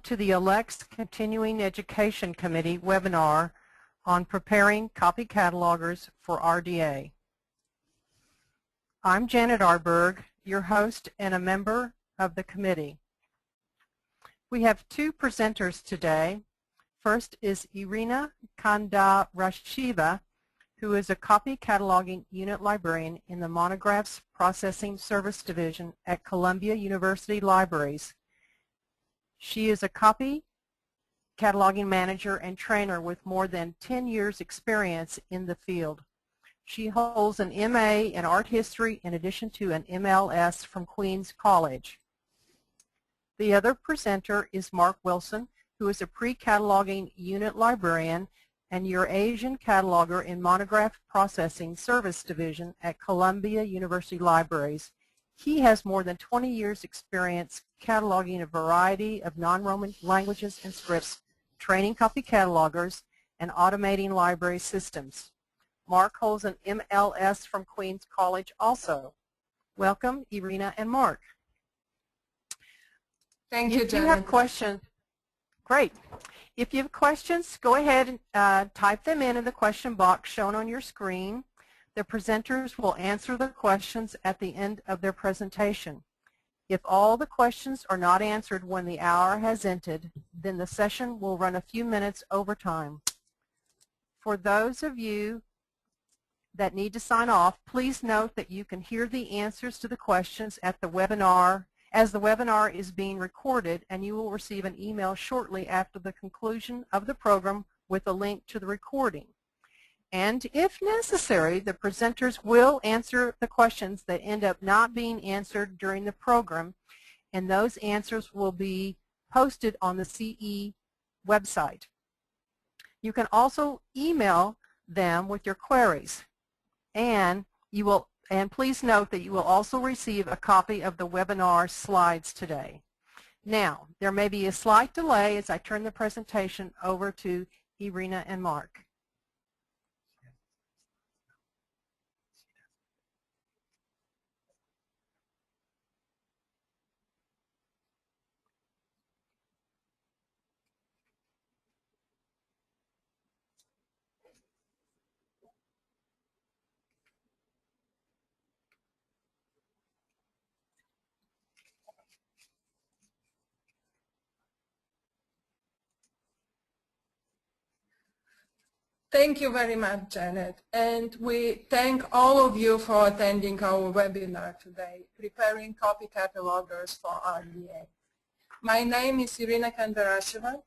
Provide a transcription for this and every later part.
To the ALCTS Continuing Education Committee webinar on preparing copy catalogers for RDA. I'm Janet Arberg, your host and a member of the committee. We have two presenters today. First is Irina Kandarasheva, who is a copy cataloging unit librarian in the Monographs Processing Service Division at Columbia University Libraries. She is a copy cataloging manager and trainer with more than 10 years experience in the field. She holds an MA in art history in addition to an MLS from Queens College. The other presenter is Mark Wilson, who is a pre-cataloging unit librarian and Eurasian cataloger in Monograph Processing Service Division at Columbia University Libraries. He has more than 20 years experience cataloging a variety of non-Roman languages and scripts, training copy catalogers, and automating library systems. Mark holds an MLS from Queens College also. Welcome, Irina and Mark. Thank you, Janet. If you have questions, great. If you have questions, go ahead and type them in the question box shown on your screen. The presenters will answer the questions at the end of their presentation. If all the questions are not answered when the hour has ended, then the session will run a few minutes over time. For those of you that need to sign off, please note that you can hear the answers to the questions at the webinar as the webinar is being recorded, and you will receive an email shortly after the conclusion of the program with a link to the recording. And if necessary, the presenters will answer the questions that end up not being answered during the program, and those answers will be posted on the CE website. You can also email them with your queries, and please note that you will also receive a copy of the webinar slides today. Now, there may be a slight delay as I turn the presentation over to Irina and Mark. Thank you very much, Janet. And we thank all of you for attending our webinar today, Preparing Copy Catalogers for RDA. My name is Irina Kandarasheva.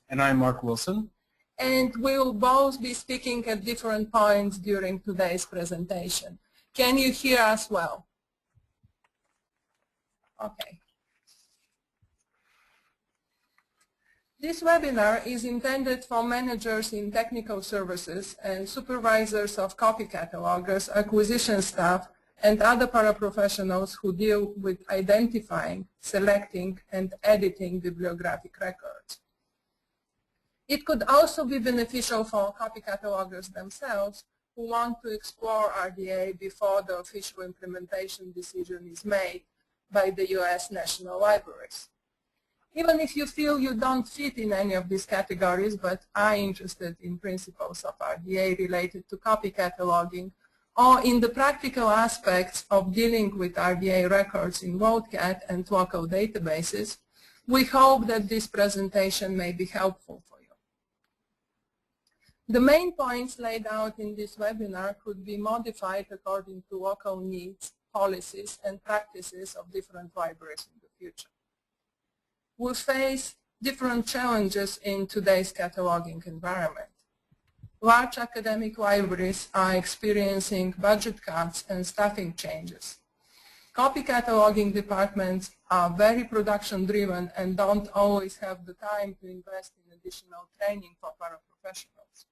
And I'm Mark Wilson. And we will both be speaking at different points during today's presentation. Can you hear us well? Okay. This webinar is intended for managers in technical services and supervisors of copy catalogers, acquisition staff, and other paraprofessionals who deal with identifying, selecting, and editing bibliographic records. It could also be beneficial for copy catalogers themselves who want to explore RDA before the official implementation decision is made by the U.S. National Libraries. Even if you feel you don't fit in any of these categories but are interested in principles of RDA related to copy cataloging or in the practical aspects of dealing with RDA records in WorldCat and local databases, we hope that this presentation may be helpful for you. The main points laid out in this webinar could be modified according to local needs, policies, and practices of different libraries in the future. We face different challenges in today's cataloging environment. Large academic libraries are experiencing budget cuts and staffing changes. Copy cataloging departments are very production-driven and don't always have the time to invest in additional training for paraprofessionals.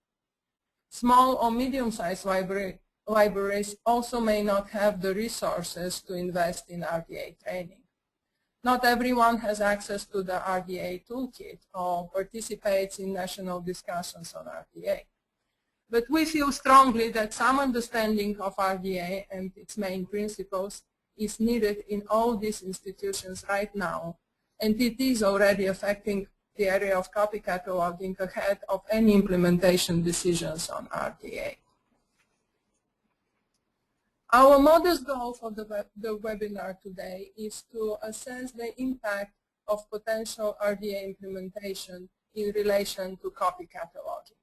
Small or medium-sized libraries also may not have the resources to invest in RDA training. Not everyone has access to the RDA toolkit or participates in national discussions on RDA. But we feel strongly that some understanding of RDA and its main principles is needed in all these institutions right now and it is already affecting the area of copy cataloging ahead of any implementation decisions on RDA. Our modest goal for the webinar today is to assess the impact of potential RDA implementation in relation to copy cataloging.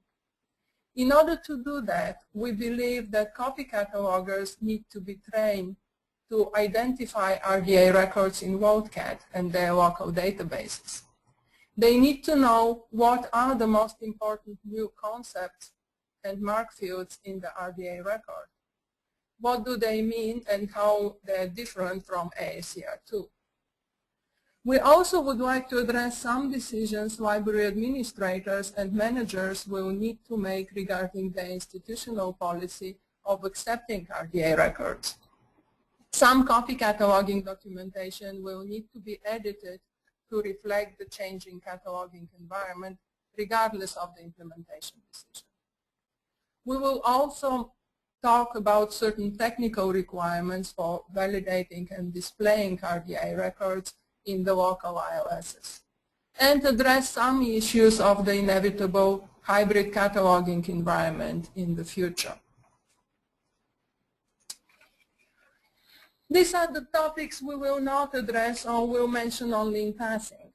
In order to do that, we believe that copy catalogers need to be trained to identify RDA records in WorldCat and their local databases. They need to know what are the most important new concepts and mark fields in the RDA record. What do they mean and how they're different from ALCTS? We also would like to address some decisions library administrators and managers will need to make regarding the institutional policy of accepting RDA records. Some copy cataloging documentation will need to be edited to reflect the changing cataloging environment regardless of the implementation decision. We will also talk about certain technical requirements for validating and displaying RDA records in the local ILSs, and address some issues of the inevitable hybrid cataloging environment in the future. These are the topics we will not address or will mention only in passing.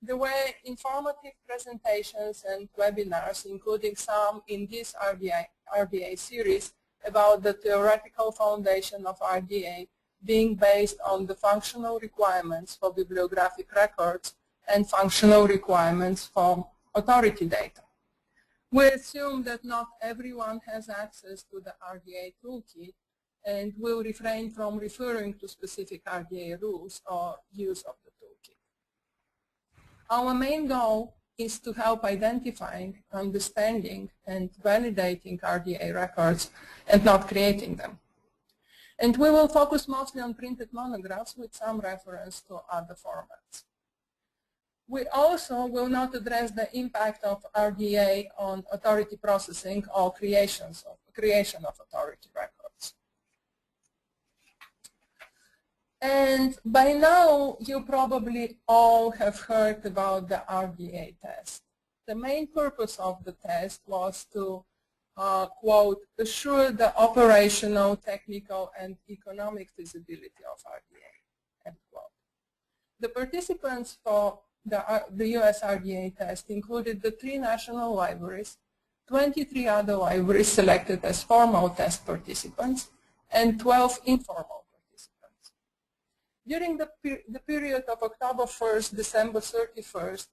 There were informative presentations and webinars, including some in this RDA series, about the theoretical foundation of RDA being based on the functional requirements for bibliographic records and functional requirements for authority data. We assume that not everyone has access to the RDA toolkit and will refrain from referring to specific RDA rules or use of the toolkit. Our main goal is to help identifying, understanding, and validating RDA records and not creating them. And we will focus mostly on printed monographs with some reference to other formats. We also will not address the impact of RDA on authority processing or creation of authority records. And by now, you probably all have heard about the RDA test. The main purpose of the test was to quote, assure the operational, technical, and economic feasibility of RDA, end quote. The participants for the US RDA test included the 3 national libraries, 23 other libraries selected as formal test participants, and 12 informal participants. During the period of October 1st, December 31st,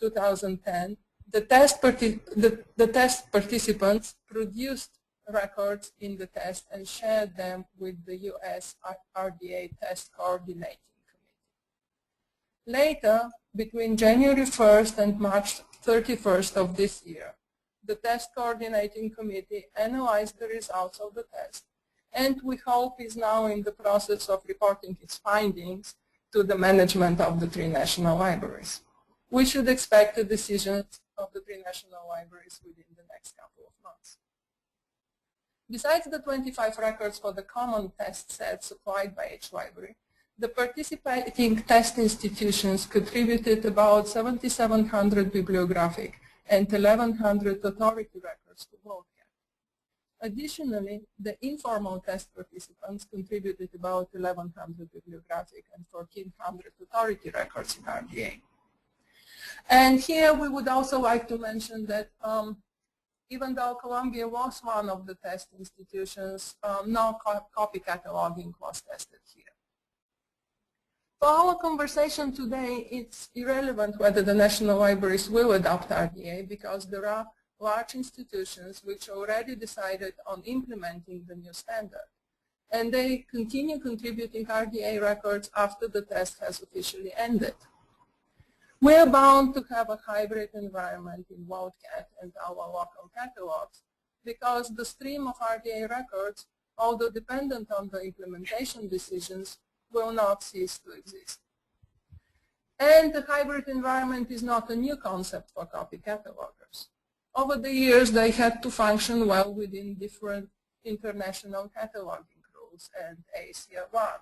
2010, the test participants produced records in the test and shared them with the US RDA Test Coordinating Committee. Later, between January 1st and March 31st of this year, the Test Coordinating Committee analyzed the results of the test, and we hope is now in the process of reporting its findings to the management of the 3 national libraries. We should expect the decisions of the 3 national libraries within the next couple of months. Besides the 25 records for the common test set supplied by each library, the participating test institutions contributed about 7,700 bibliographic and 1,100 authority records to WorldCat. Additionally, the informal test participants contributed about 1,100 bibliographic and 1,400 authority records in RDA. And here we would also like to mention that even though Columbia was one of the test institutions, no copy cataloging was tested here. For our conversation today, it's irrelevant whether the national libraries will adopt RDA because there are large institutions which already decided on implementing the new standard. And they continue contributing RDA records after the test has officially ended. We are bound to have a hybrid environment in WorldCat and our local catalogs because the stream of RDA records, although dependent on the implementation decisions, will not cease to exist. And the hybrid environment is not a new concept for copy catalogers. Over the years, they had to function well within different international cataloging rules and ACR1.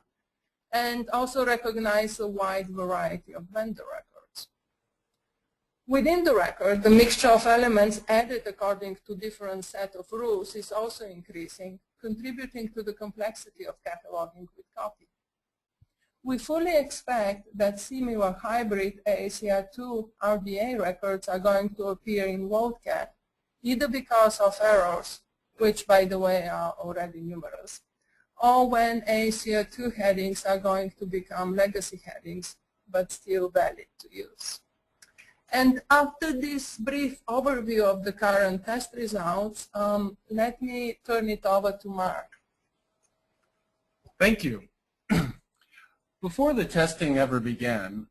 and also recognize a wide variety of vendor records. Within the record, the mixture of elements added according to different set of rules is also increasing, contributing to the complexity of cataloging with copy. We fully expect that similar hybrid AACR2 RDA records are going to appear in WorldCat, either because of errors, which by the way are already numerous, or when AACR2 headings are going to become legacy headings, but still valid to use. And after this brief overview of the current test results, let me turn it over to Mark. Thank you. Before the testing ever began,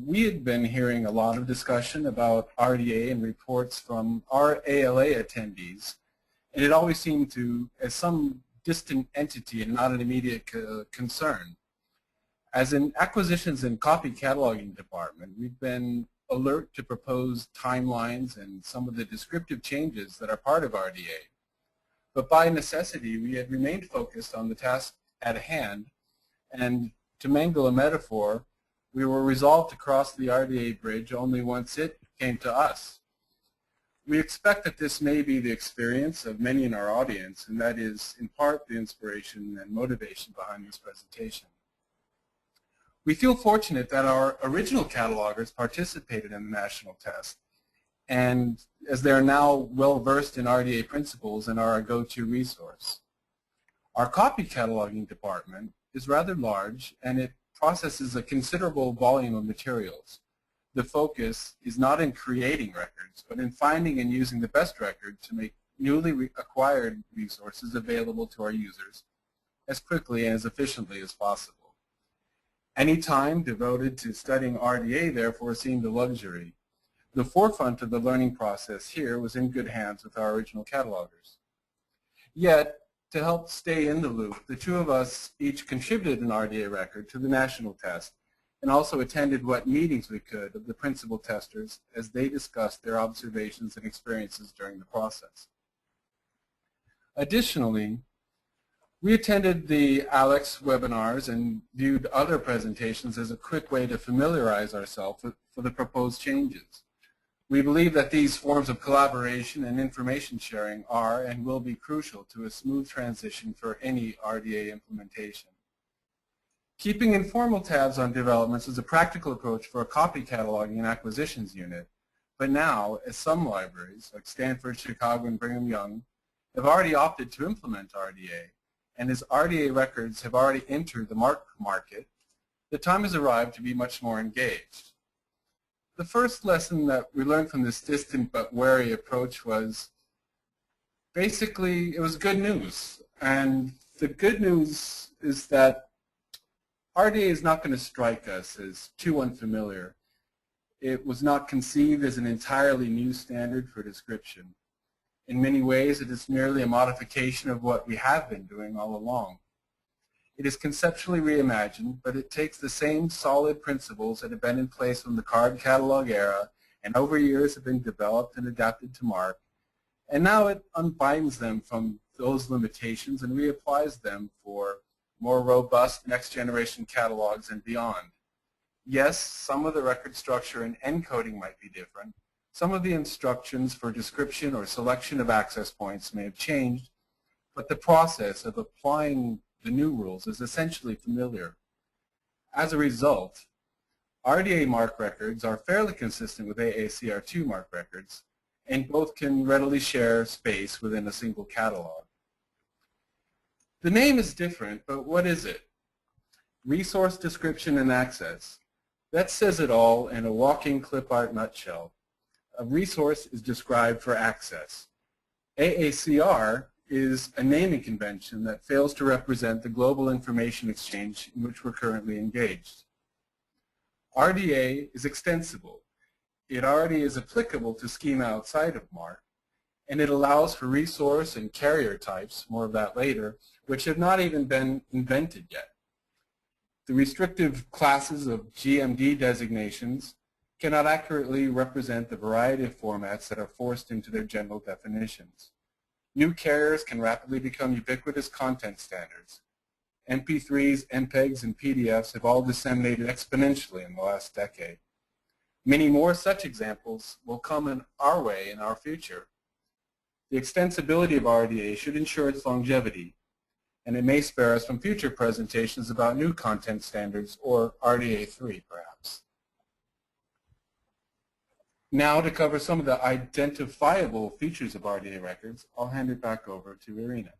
we had been hearing a lot of discussion about RDA and reports from our ALA attendees, and it always seemed to as some distant entity and not an immediate concern. As an acquisitions and copy cataloging department, we've been alert to proposed timelines and some of the descriptive changes that are part of RDA. But by necessity, we had remained focused on the task at hand, and to mangle a metaphor, we were resolved to cross the RDA bridge only once it came to us. We expect that this may be the experience of many in our audience, and that is in part the inspiration and motivation behind this presentation. We feel fortunate that our original catalogers participated in the national test, and as they are now well versed in RDA principles and are a go-to resource. Our copy cataloging department is rather large, and it processes a considerable volume of materials. The focus is not in creating records, but in finding and using the best record to make newly acquired resources available to our users as quickly and as efficiently as possible. Any time devoted to studying RDA, therefore, seemed a luxury. The forefront of the learning process here was in good hands with our original catalogers. Yet, to help stay in the loop, the two of us each contributed an RDA record to the national test and also attended what meetings we could of the principal testers as they discussed their observations and experiences during the process. Additionally, we attended the ALCTS webinars and viewed other presentations as a quick way to familiarize ourselves for the proposed changes. We believe that these forms of collaboration and information sharing are and will be crucial to a smooth transition for any RDA implementation. Keeping informal tabs on developments is a practical approach for a copy cataloging and acquisitions unit, but now, as some libraries, like Stanford, Chicago, and Brigham Young, have already opted to implement RDA, and as RDA records have already entered the market, the time has arrived to be much more engaged. The first lesson that we learned from this distant but wary approach was basically it was good news. And the good news is that RDA is not going to strike us as too unfamiliar. It was not conceived as an entirely new standard for description. In many ways, it is merely a modification of what we have been doing all along. It is conceptually reimagined, but it takes the same solid principles that have been in place from the card catalog era and over years have been developed and adapted to MARC, and now it unbinds them from those limitations and reapplies them for more robust next-generation catalogs and beyond. Yes, some of the record structure and encoding might be different. Some of the instructions for description or selection of access points may have changed, but the process of applying the new rules is essentially familiar. As a result, RDA MARC records are fairly consistent with AACR2 MARC records, and both can readily share space within a single catalog. The name is different, but what is it? Resource description and access. That says it all in a walking clip art nutshell. A resource is described for access. AACR is a naming convention that fails to represent the global information exchange in which we're currently engaged. RDA is extensible. It already is applicable to schema outside of MARC, and it allows for resource and carrier types, more of that later, which have not even been invented yet. The restrictive classes of GMD designations cannot accurately represent the variety of formats that are forced into their general definitions. New carriers can rapidly become ubiquitous content standards. MP3s, MPEGs, and PDFs have all disseminated exponentially in the last decade. Many more such examples will come our way in our future. The extensibility of RDA should ensure its longevity, and it may spare us from future presentations about new content standards, or RDA 3 perhaps. Now, to cover some of the identifiable features of RDA records, I'll hand it back over to Irina.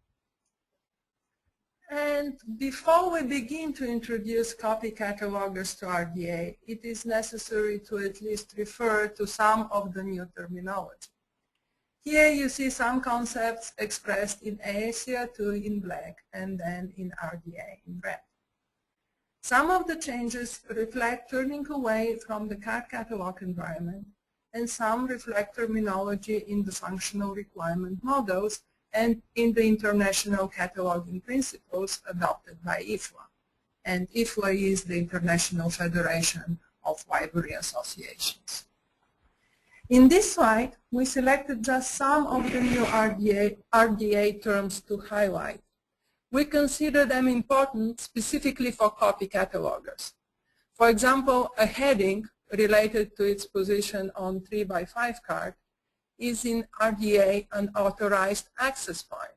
And before we begin to introduce copy catalogers to RDA, it is necessary to at least refer to some of the new terminology. Here you see some concepts expressed in ALCTS in black and then in RDA in red. Some of the changes reflect turning away from the card catalog environment, and some reflect terminology in the functional requirement models and in the international cataloging principles adopted by IFLA. And IFLA is the International Federation of Library Associations. In this slide, we selected just some of the new RDA terms to highlight. We consider them important specifically for copy catalogers. For example, a heading related to its position on 3x5 card is in RDA an authorized access point.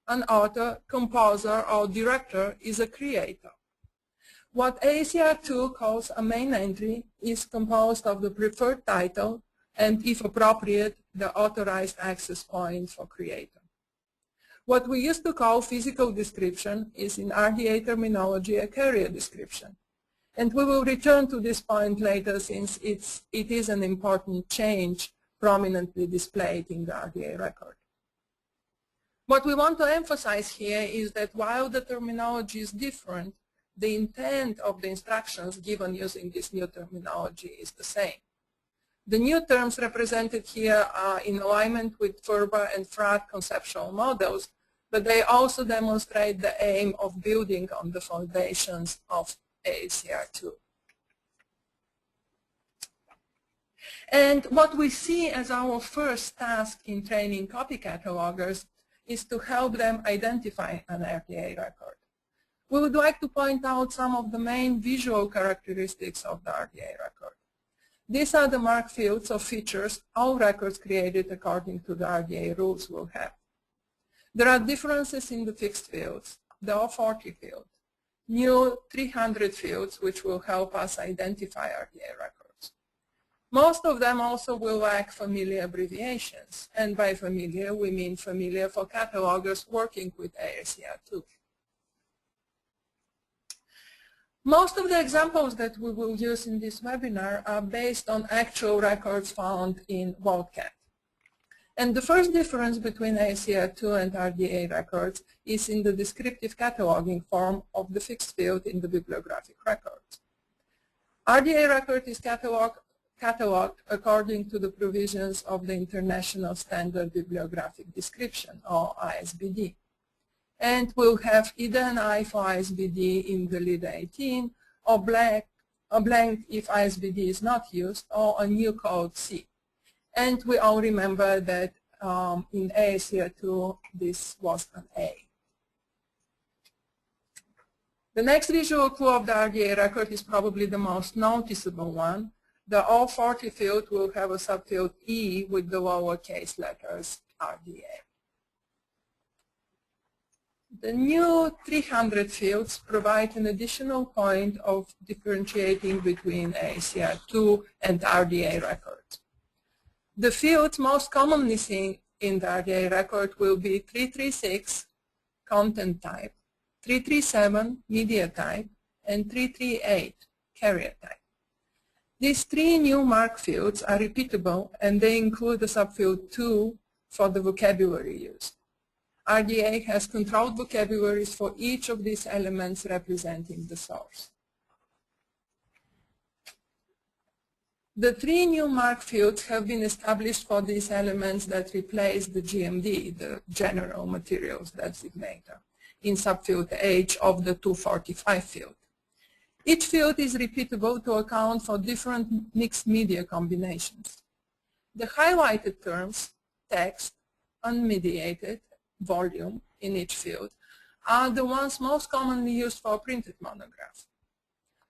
An author, composer, or director is a creator. What ALCTS calls a main entry is composed of the preferred title and, if appropriate, the authorized access point for creator. What we used to call physical description is in RDA terminology a carrier description. And we will return to this point later, since it is an important change prominently displayed in the RDA record. What we want to emphasize here is that while the terminology is different, the intent of the instructions given using this new terminology is the same. The new terms represented here are in alignment with Ferber and Fratt conceptual models, but they also demonstrate the aim of building on the foundations of ALCTS. And what we see as our first task in training copy catalogers is to help them identify an RDA record. We would like to point out some of the main visual characteristics of the RDA record. These are the marked fields or features all records created according to the RDA rules will have. There are differences in the fixed fields, the O40 field, new 300 fields which will help us identify RDA records. Most of them also will lack familiar abbreviations, and by familiar we mean familiar for catalogers working with ALCTS. Most of the examples that we will use in this webinar are based on actual records found in WorldCat. And the first difference between ALCTS and RDA records is in the descriptive cataloging form of the fixed field in the bibliographic records. RDA record is cataloged according to the provisions of the International Standard Bibliographic Description, or ISBD. And we'll have either an I for ISBD in the leader 18, or blank if ISBD is not used, or a new code C. And we all remember that in ALCTS this was an A. The next visual clue of the RDA record is probably the most noticeable one. The O40 field will have a subfield E with the lowercase letters RDA. The new 300 fields provide an additional point of differentiating between ALCTS and RDA records. The fields most commonly seen in the RDA record will be 336, content type, 337, media type, and 338, carrier type. These three new mark fields are repeatable, and they include the subfield 2 for the vocabulary used. RDA has controlled vocabularies for each of these elements representing the source. The three new mark fields have been established for these elements that replace the GMD, the General Materials Designator, in subfield H of the 245 field. Each field is repeatable to account for different mixed media combinations. The highlighted terms, text, unmediated, volume in each field, are the ones most commonly used for printed monograph.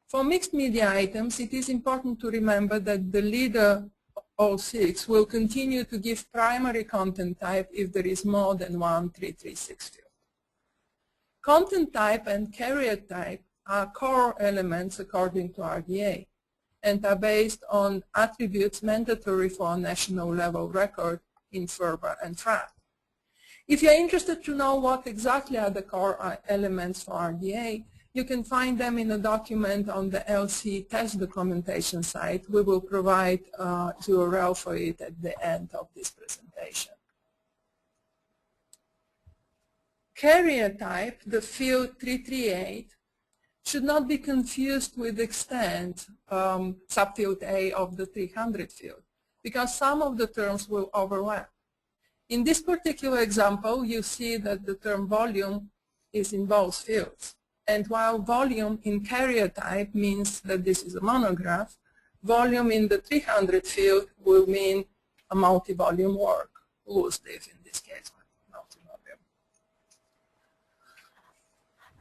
For mixed media items, it is important to remember that the leader all-6 will continue to give primary content type if there is more than one 336 field. Content type and carrier type are core elements according to RDA and are based on attributes mandatory for a national level record in FERBA and FRAP. If you're interested to know what exactly are the core elements for RDA, you can find them in a document on the ALCTS Test documentation site. We will provide a URL for it at the end of this presentation. Carrier type, the field 338, should not be confused with extent, subfield A of the 300 field, because some of the terms will overlap. In this particular example, you see that the term volume is in both fields. And while volume in carrier type means that this is a monograph, volume in the 300 field will mean a multi-volume work, loose-leaf in this case, multi-volume.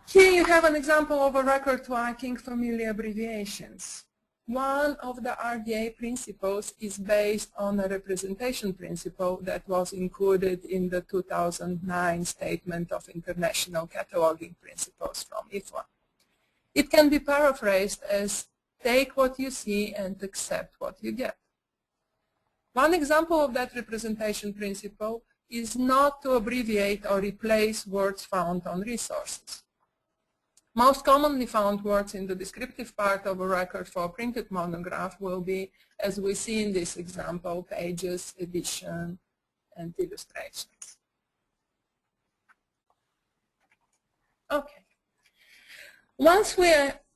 Here you have an example of a record tracking familiar abbreviations. One of the RDA principles is based on a representation principle that was included in the 2009 Statement of International Cataloging Principles from IFLA. It can be paraphrased as, take what you see and accept what you get. One example of that representation principle is not to abbreviate or replace words found on resources. Most commonly found words in the descriptive part of a record for a printed monograph will be, as we see in this example, pages, edition, and illustrations. Okay. Once we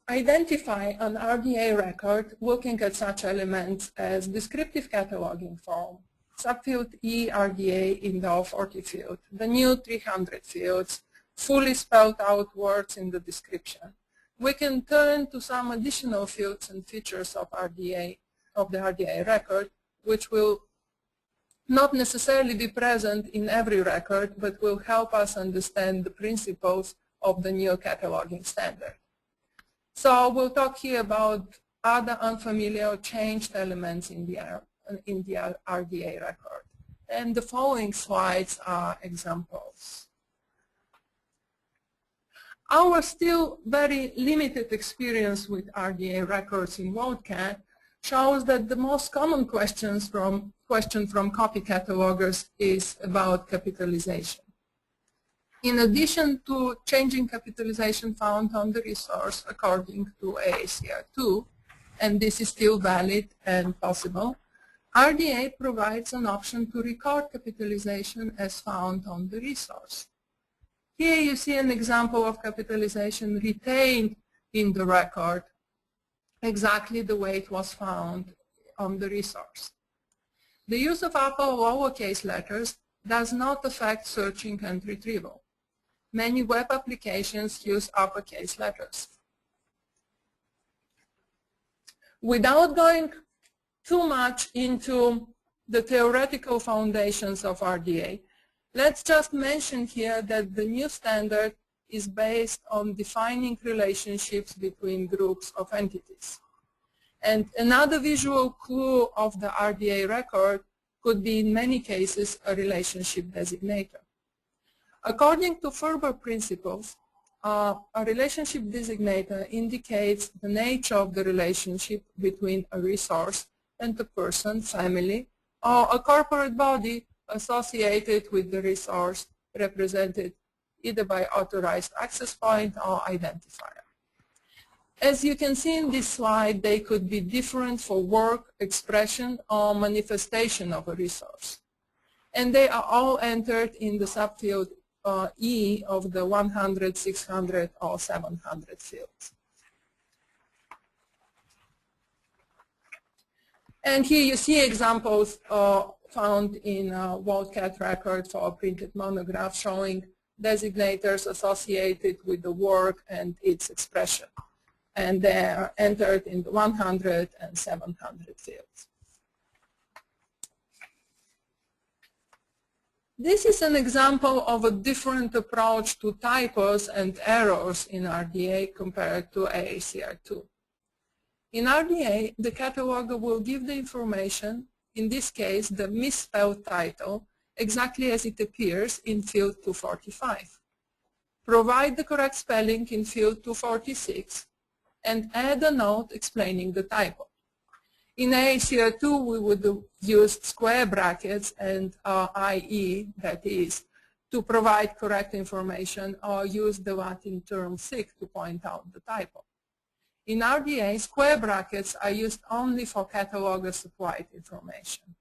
identify an RDA record looking at such elements as descriptive cataloging form, subfield E RDA in the 040 field, the new 300 fields, fully spelled out words in the description, we can turn to some additional fields and features of the RDA record, which will not necessarily be present in every record, but will help us understand the principles of the new cataloging standard. So we'll talk here about other unfamiliar or changed elements in the RDA record. And the following slides are examples. Our still very limited experience with RDA records in WorldCat shows that the most common question from copy catalogers is about capitalization. In addition to changing capitalization found on the resource according to AACR2, and this is still valid and possible, RDA provides an option to record capitalization as found on the resource. Here you see an example of capitalization retained in the record exactly the way it was found on the resource. The use of upper or lowercase letters does not affect searching and retrieval. Many web applications use uppercase letters. Without going too much into the theoretical foundations of RDA, let's just mention here that the new standard is based on defining relationships between groups of entities. And another visual clue of the RDA record could be in many cases a relationship designator. According to FERBA principles, a relationship designator indicates the nature of the relationship between a resource and a person, family, or a corporate body associated with the resource represented either by authorized access point or identifier. As you can see in this slide, they could be different for work, expression, or manifestation of a resource. And they are all entered in the subfield E of the 100, 600, or 700 fields. And here you see examples found in WorldCat record for a printed monograph showing designators associated with the work and its expression. And they are entered in the 100 and 700 fields. This is an example of a different approach to typos and errors in RDA compared to AACR2. In RDA, the cataloger will give the information, in this case the misspelled title, exactly as it appears in field 245. Provide the correct spelling in field 246 and add a note explaining the typo. In AACR2, we would use square brackets and IE, that is, to provide correct information, or use the Latin term sic to point out the typo. In RDA, square brackets are used only for cataloger supplied information.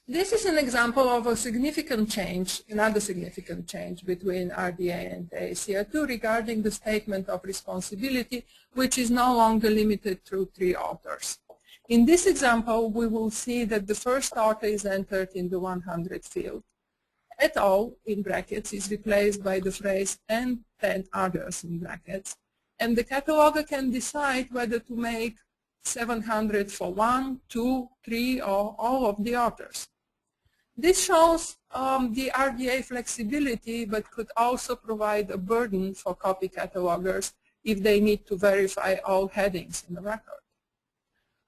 This is an example of a significant change, another significant change between RDA and AACR2 regarding the statement of responsibility, which is no longer limited to 3 authors. In this example, we will see that the first author is entered in the 100 field. Et al. In brackets is replaced by the phrase and 10 others in brackets, and the cataloger can decide whether to make 700 for 1, 2, 3, or all of the authors. This shows the RDA flexibility, but could also provide a burden for copy catalogers if they need to verify all headings in the record.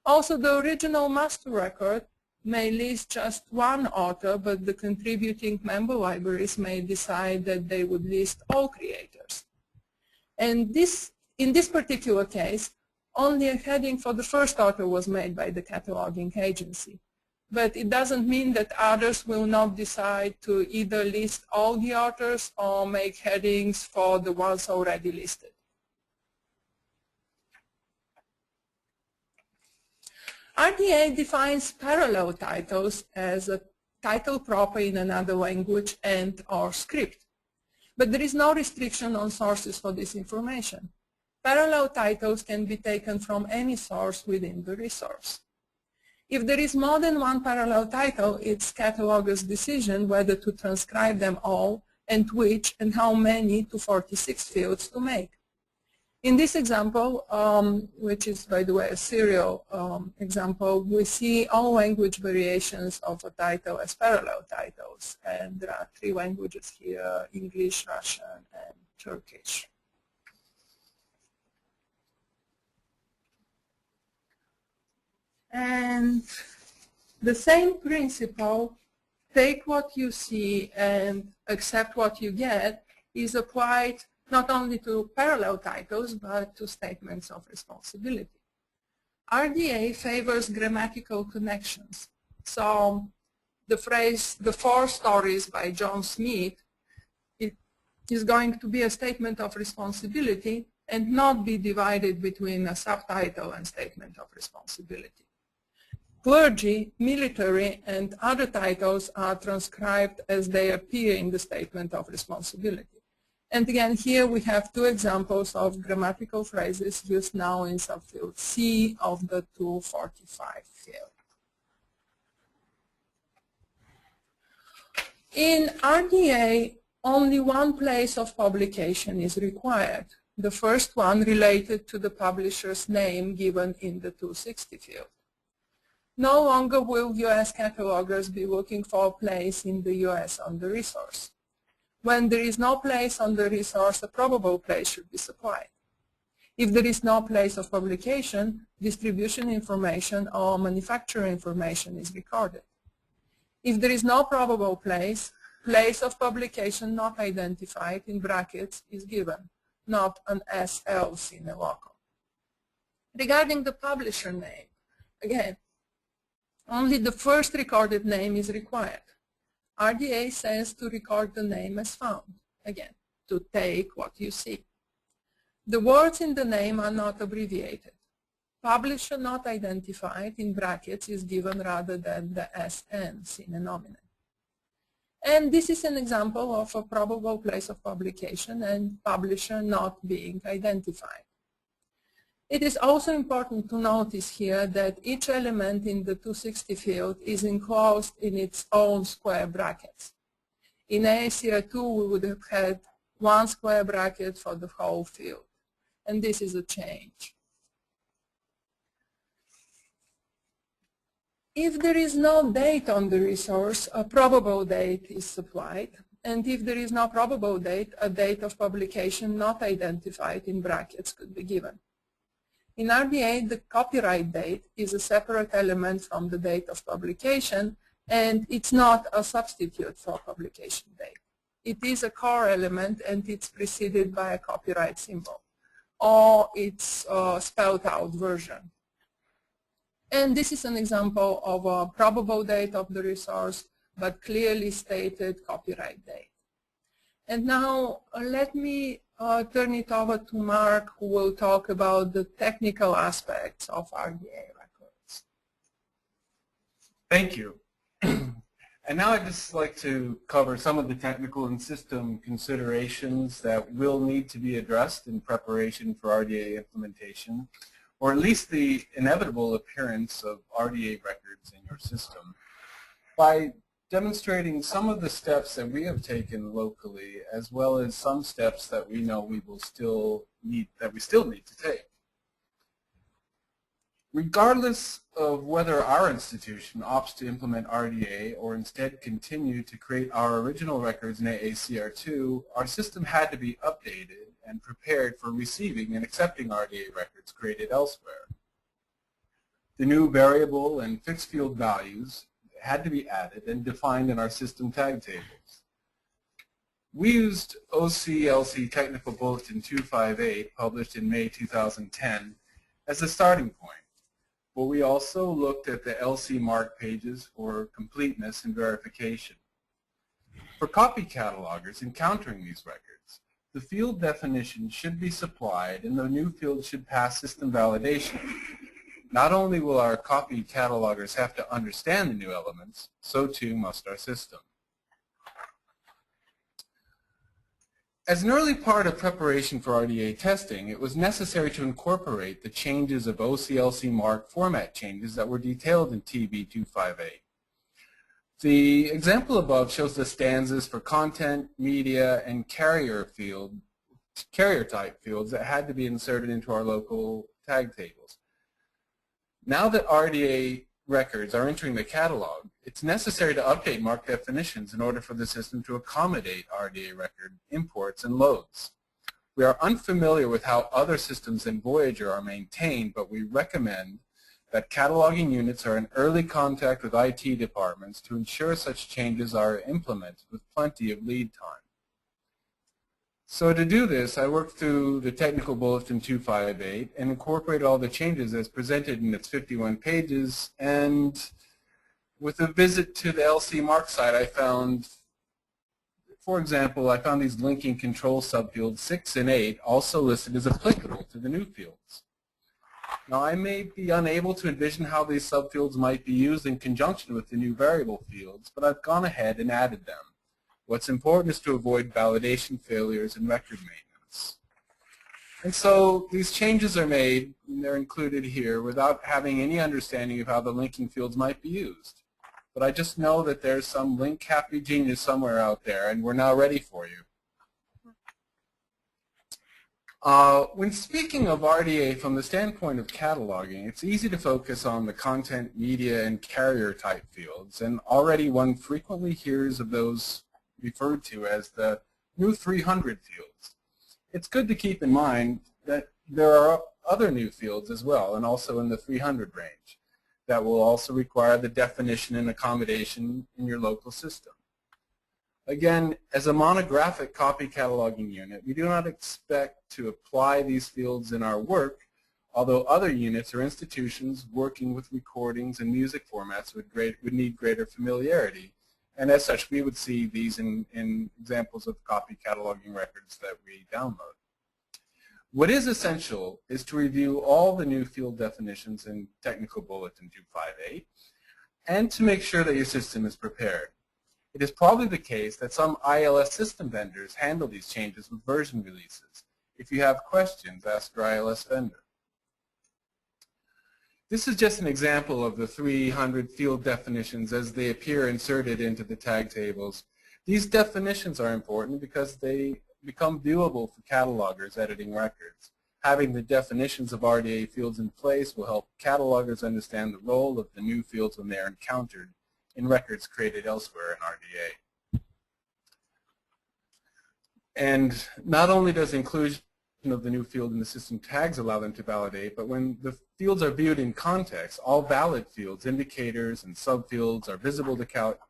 Also, the original master record may list just one author, but the contributing member libraries may decide that they would list all creators. And in this particular case, only a heading for the first author was made by the cataloging agency. But it doesn't mean that others will not decide to either list all the authors or make headings for the ones already listed. RDA defines parallel titles as a title proper in another language and or script. But there is no restriction on sources for this information. Parallel titles can be taken from any source within the resource. If there is more than one parallel title, it's cataloger's decision whether to transcribe them all and which and how many 246 fields to make. In this example, which is, by the way, a serial example, we see all language variations of a title as parallel titles. And there are 3 languages here: English, Russian, and Turkish. And the same principle, take what you see and accept what you get, is applied not only to parallel titles, but to statements of responsibility. RDA favors grammatical connections. So the phrase, "the 4 stories by John Smith," it is going to be a statement of responsibility and not be divided between a subtitle and statement of responsibility. Clergy, military, and other titles are transcribed as they appear in the statement of responsibility. And again, here we have 2 examples of grammatical phrases used now in subfield C of the 245 field. In RDA, only one place of publication is required. The first one related to the publisher's name given in the 260 field. No longer will US catalogers be looking for a place in the US on the resource. When there is no place on the resource, a probable place should be supplied. If there is no place of publication, distribution information or manufacturer information is recorded. If there is no probable place, place of publication not identified in brackets is given, not an SL sine loco. Regarding the publisher name, again, only the first recorded name is required. RDA says to record the name as found, again, to take what you see. The words in the name are not abbreviated. Publisher not identified in brackets is given rather than the SN sine nomine. And this is an example of a probable place of publication and publisher not being identified. It is also important to notice here that each element in the 260 field is enclosed in its own square brackets. In AACR2, we would have had 1 square bracket for the whole field, and this is a change. If there is no date on the resource, a probable date is supplied. And if there is no probable date, a date of publication not identified in brackets could be given. In RDA, the copyright date is a separate element from the date of publication, and it's not a substitute for publication date. It is a core element, and it's preceded by a copyright symbol, or its spelled out version. And this is an example of a probable date of the resource, but clearly stated copyright date. And now let me turn it over to Mark, who will talk about the technical aspects of RDA records. Thank you. And now I'd just like to cover some of the technical and system considerations that will need to be addressed in preparation for RDA implementation, or at least the inevitable appearance of RDA records in your system, by demonstrating some of the steps that we have taken locally, as well as some steps that we know we still need to take. Regardless of whether our institution opts to implement RDA or instead continue to create our original records in AACR2, our system had to be updated and prepared for receiving and accepting RDA records created elsewhere. The new variable and fixed field values had to be added and defined in our system tag tables. We used OCLC Technical Bulletin 258, published in May 2010, as a starting point. But we also looked at the LC MARC pages for completeness and verification. For copy catalogers encountering these records, the field definition should be supplied and the new field should pass system validation. Not only will our copy catalogers have to understand the new elements, so too must our system. As an early part of preparation for RDA testing, it was necessary to incorporate the changes of OCLC MARC format changes that were detailed in TB 258. The example above shows the stanzas for content, media, and carrier type fields that had to be inserted into our local tag tables. Now that RDA records are entering the catalog, it's necessary to update MARC definitions in order for the system to accommodate RDA record imports and loads. We are unfamiliar with how other systems in Voyager are maintained, but we recommend that cataloging units are in early contact with IT departments to ensure such changes are implemented with plenty of lead time. So to do this, I worked through the Technical Bulletin 258 and incorporated all the changes as presented in its 51 pages. And with a visit to the LC MARC site, I found, for example, I found these linking control subfields 6 and 8 also listed as applicable to the new fields. Now, I may be unable to envision how these subfields might be used in conjunction with the new variable fields, but I've gone ahead and added them. What's important is to avoid validation failures and record maintenance. And so these changes are made, and they're included here, without having any understanding of how the linking fields might be used. But I just know that there's some link happy genius somewhere out there, and we're now ready for you. When speaking of RDA from the standpoint of cataloging, it's easy to focus on the content, media, and carrier type fields, and already one frequently hears of those referred to as the new 300 fields. It's good to keep in mind that there are other new fields as well, and also in the 300 range, that will also require the definition and accommodation in your local system. Again, as a monographic copy cataloging unit, we do not expect to apply these fields in our work, although other units or institutions working with recordings and music formats would need greater familiarity. And as such, we would see these in examples of copy cataloging records that we download. What is essential is to review all the new field definitions in Technical Bulletin 258 and to make sure that your system is prepared. It is probably the case that some ILS system vendors handle these changes with version releases. If you have questions, ask your ILS vendor. This is just an example of the 300 field definitions as they appear inserted into the tag tables. These definitions are important because they become viewable for catalogers editing records. Having the definitions of RDA fields in place will help catalogers understand the role of the new fields when they are encountered in records created elsewhere in RDA. And not only does inclusion of the new field in the system tags allow them to validate, but when the fields are viewed in context, all valid fields, indicators, and subfields are visible to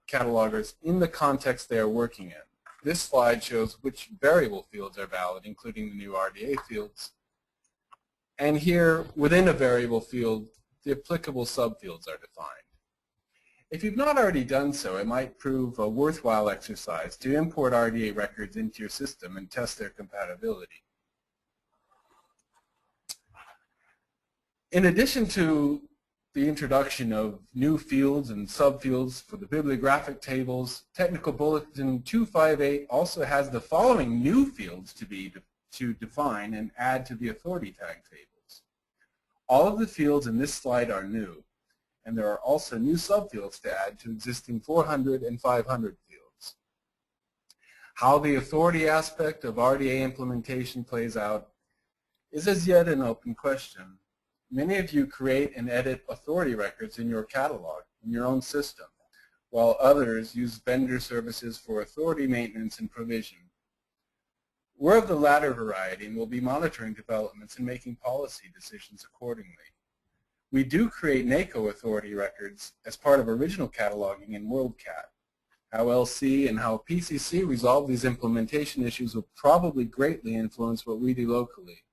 catalogers in the context they are working in. This slide shows which variable fields are valid, including the new RDA fields. And here, within a variable field, the applicable subfields are defined. If you've not already done so, it might prove a worthwhile exercise to import RDA records into your system and test their compatibility. In addition to the introduction of new fields and subfields for the bibliographic tables, Technical Bulletin 258 also has the following new fields to define and add to the authority tag tables. All of the fields in this slide are new, and there are also new subfields to add to existing 400 and 500 fields. How the authority aspect of RDA implementation plays out is as yet an open question. Many of you create and edit authority records in your catalog, in your own system, while others use vendor services for authority maintenance and provision. We're of the latter variety and will be monitoring developments and making policy decisions accordingly. We do create NACO authority records as part of original cataloging in WorldCat. How LC and how PCC resolve these implementation issues will probably greatly influence what we do locally.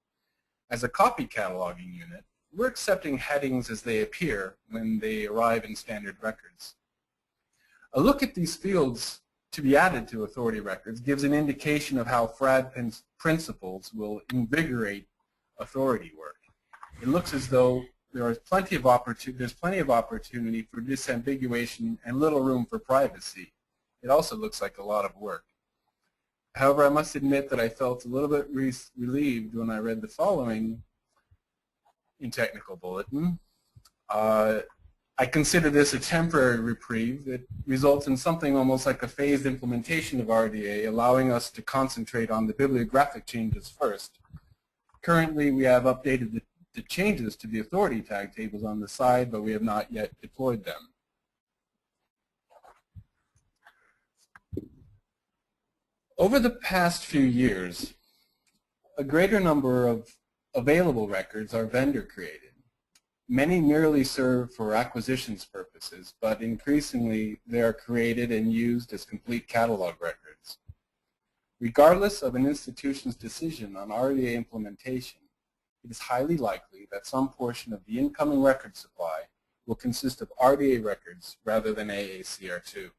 As a copy cataloging unit, we're accepting headings as they appear when they arrive in standard records. A look at these fields to be added to authority records gives an indication of how FRAD principles will invigorate authority work. It looks as though there's plenty of opportunity for disambiguation and little room for privacy. It also looks like a lot of work. However, I must admit that I felt a little bit relieved when I read the following in Technical Bulletin. I consider this a temporary reprieve that results in something almost like a phased implementation of RDA, allowing us to concentrate on the bibliographic changes first. Currently, we have updated the changes to the authority tag tables on the side, but we have not yet deployed them. Over the past few years, a greater number of available records are vendor created. Many merely serve for acquisitions purposes, but increasingly they are created and used as complete catalog records. Regardless of an institution's decision on RDA implementation, it is highly likely that some portion of the incoming record supply will consist of RDA records rather than AACR2.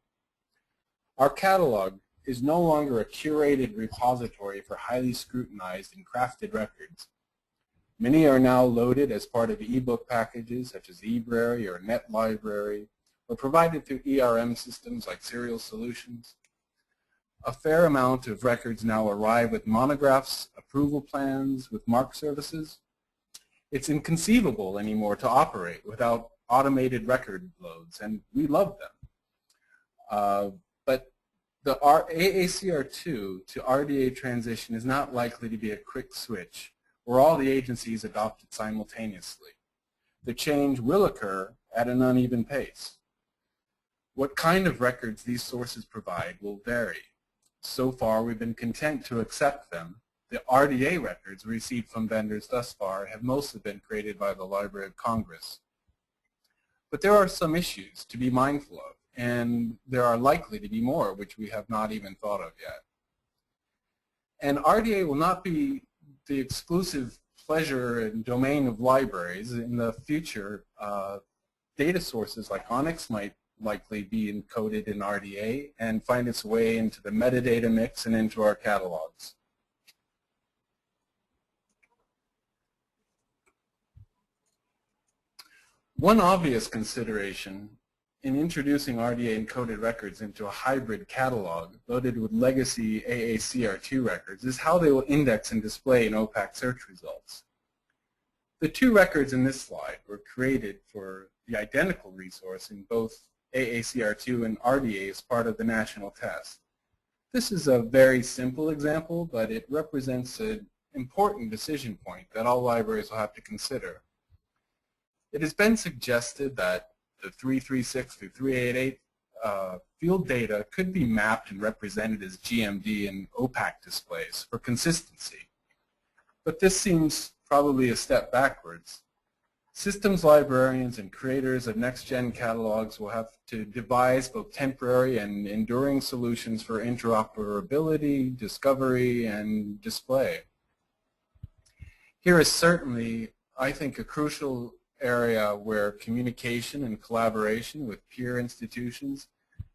Our catalog is no longer a curated repository for highly scrutinized and crafted records. Many are now loaded as part of ebook packages such as eBrary or NetLibrary, or provided through ERM systems like Serial Solutions. A fair amount of records now arrive with monographs, approval plans, with MARC services. It's inconceivable anymore to operate without automated record loads, and we love them. But the AACR2 to RDA transition is not likely to be a quick switch where all the agencies adopt it simultaneously. The change will occur at an uneven pace. What kind of records these sources provide will vary. So far, we've been content to accept them. The RDA records received from vendors thus far have mostly been created by the Library of Congress. But there are some issues to be mindful of, and there are likely to be more which we have not even thought of yet. And RDA will not be the exclusive pleasure and domain of libraries. In the future, data sources like ONIX might likely be encoded in RDA and find its way into the metadata mix and into our catalogs. One obvious consideration in introducing RDA encoded records into a hybrid catalog loaded with legacy AACR2 records is how they will index and display in OPAC search results. The two records in this slide were created for the identical resource in both AACR2 and RDA as part of the national test. This is a very simple example, but it represents an important decision point that all libraries will have to consider. It has been suggested that the 336 through 388 field data could be mapped and represented as GMD and OPAC displays for consistency. But this seems probably a step backwards. Systems librarians and creators of next-gen catalogs will have to devise both temporary and enduring solutions for interoperability, discovery, and display. Here is certainly, I think, a crucial area where communication and collaboration with peer institutions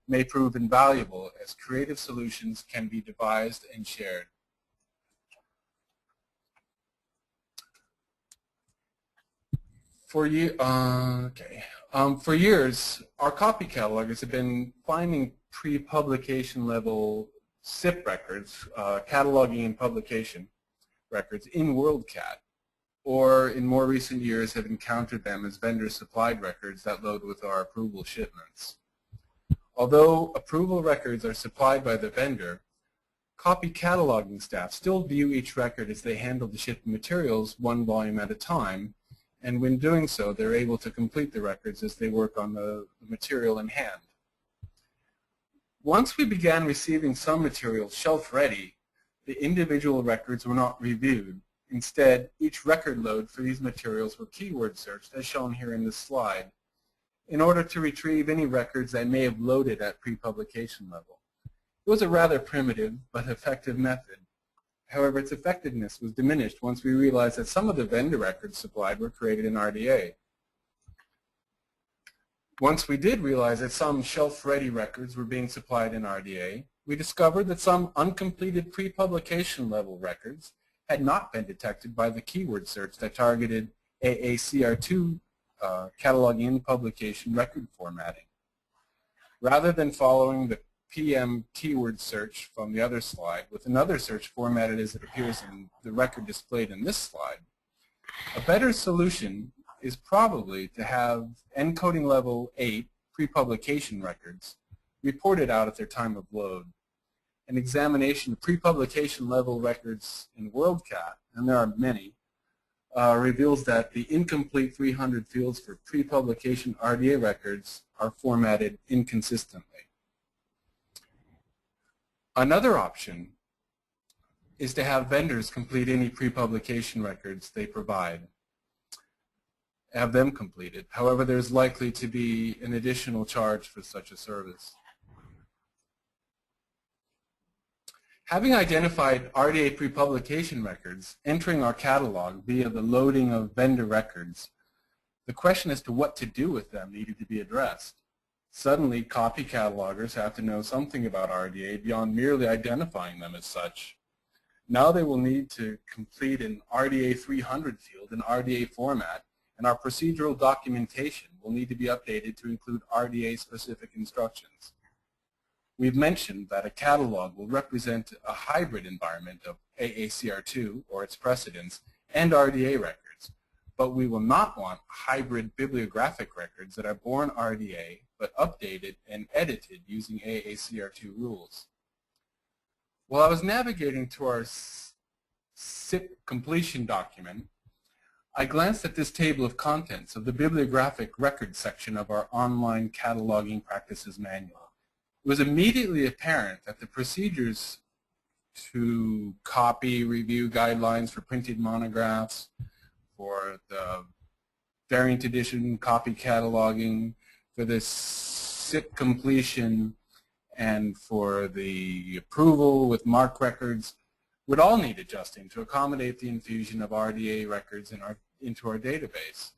may prove invaluable as creative solutions can be devised and shared. For years, our copy catalogers have been finding pre-publication level SIP records, cataloging and publication records in WorldCat, or in more recent years have encountered them as vendor-supplied records that load with our approval shipments. Although approval records are supplied by the vendor, copy cataloging staff still view each record as they handle the shipped materials one volume at a time, and when doing so, they're able to complete the records as they work on the material in hand. Once we began receiving some materials shelf-ready, the individual records were not reviewed. Instead, each record load for these materials were keyword searched, as shown here in this slide, in order to retrieve any records that may have loaded at pre-publication level. It was a rather primitive but effective method. However, its effectiveness was diminished once we realized that some of the vendor records supplied were created in RDA. Once we did realize that some shelf-ready records were being supplied in RDA, we discovered that some uncompleted pre-publication level records had not been detected by the keyword search that targeted AACR2 cataloging and publication record formatting. Rather than following the PM keyword search from the other slide with another search formatted as it appears in the record displayed in this slide, a better solution is probably to have encoding level 8 pre-publication records reported out at their time of load. An examination of pre-publication level records in WorldCat, and there are many, reveals that the incomplete 300 fields for pre-publication RDA records are formatted inconsistently. Another option is to have vendors complete any pre-publication records they provide. Have them completed. However, there's likely to be an additional charge for such a service. Having identified RDA pre-publication records entering our catalog via the loading of vendor records, the question as to what to do with them needed to be addressed. Suddenly, copy catalogers have to know something about RDA beyond merely identifying them as such. Now they will need to complete an RDA 300 field in RDA format, and our procedural documentation will need to be updated to include RDA-specific instructions. We've mentioned that a catalog will represent a hybrid environment of AACR2, or its precedents, and RDA records, but we will not want hybrid bibliographic records that are born RDA but updated and edited using AACR2 rules. While I was navigating to our SIP completion document, I glanced at this table of contents of the bibliographic record section of our online cataloging practices manual. It was immediately apparent that the procedures to copy, review guidelines for printed monographs, for the variant edition copy cataloging, for the SIP completion, and for the approval with MARC records would all need adjusting to accommodate the infusion of RDA records into our database.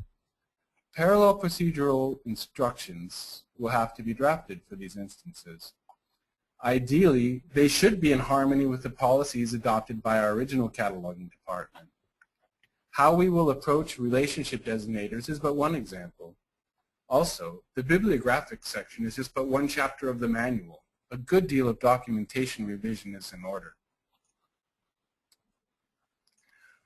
Parallel procedural instructions will have to be drafted for these instances. Ideally, they should be in harmony with the policies adopted by our original cataloging department. How we will approach relationship designators is but one example. Also, the bibliographic section is just but one chapter of the manual. A good deal of documentation revision is in order.